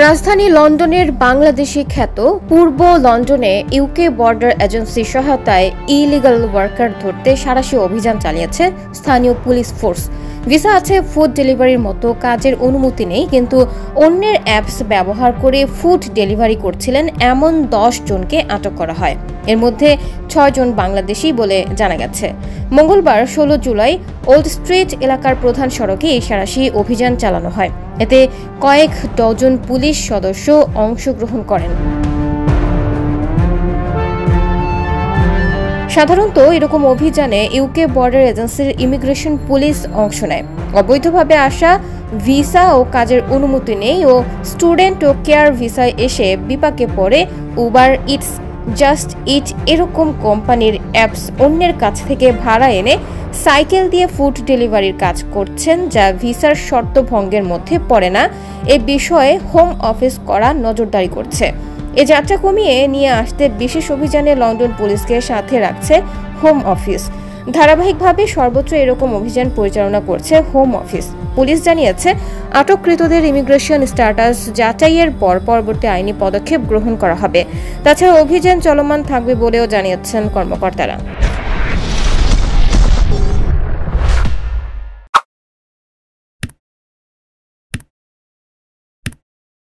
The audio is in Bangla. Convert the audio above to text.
রাজধানী লন্ডনের বাংলাদেশি খ্যাত পূর্ব লন্ডনে ইউকে বর্ডার এজেন্সি সহায়তায় ইলিগাল ওয়ার্কার ধরতে সাঁড়াশি অভিযান চালিয়েছে স্থানীয় পুলিশ ফোর্স। ভিসা আছে, ফুড ডেলিভারির মতো কাজের অনুমতি নেই, কিন্তু অন্যের অ্যাপস ব্যবহার করে ফুড ডেলিভারি করছিলেন এমন 10 জনকে আটক করা হয়। এর মধ্যে 6 জন বাংলাদেশি বলে জানা গেছে। মঙ্গলবার 16 জুলাই ওল্ড স্ট্রিট এলাকার প্রধান সড়কে এই সাঁড়াশি অভিযান চালানো হয়। এতে কয়েক ডজন পুলিশ সদস্য অংশগ্রহণ করেন। সাধারণত এরকম অভিযানে ইউকে বর্ডার এজেন্সির ইমিগ্রেশন পুলিশ অংশ নেয়। অবৈধভাবে আসা, ভিসা ও কাজের অনুমতি নেই ও স্টুডেন্ট ও কেয়ার ভিসায় এসে বিপাকে পড়ে উবার ইটস, জাস্ট ইট এরকম কোম্পানির অ্যাপস অন্যের কাছ থেকে ভাড়া এনে সাইকেল দিয়ে ফুড ডেলিভারির কাজ করছেন, যা ভিসার শর্ত ভঙ্গের মধ্যে পড়ে না। এ বিষয়ে হোম অফিস করা নজরদারি করছে। এ যাত্রা কমিয়ে নিয়ে আসতে বিশেষ অভিযানে লন্ডন পুলিশকে সাথে রাখছে হোম অফিস। ধারাবাহিকভাবে সর্বত্র এরকম অভিযান পরিচালনা করছে হোম অফিস। পুলিশ জানিয়েছে, আটককৃতদের ইমিগ্রেশন স্ট্যাটাস যাচাইয়ের পর পরবর্তী আইনি পদক্ষেপ গ্রহণ করা হবে। তাছাড়া অভিযান চলমান থাকবে বলেও জানিয়েছেন কর্মকর্তারা।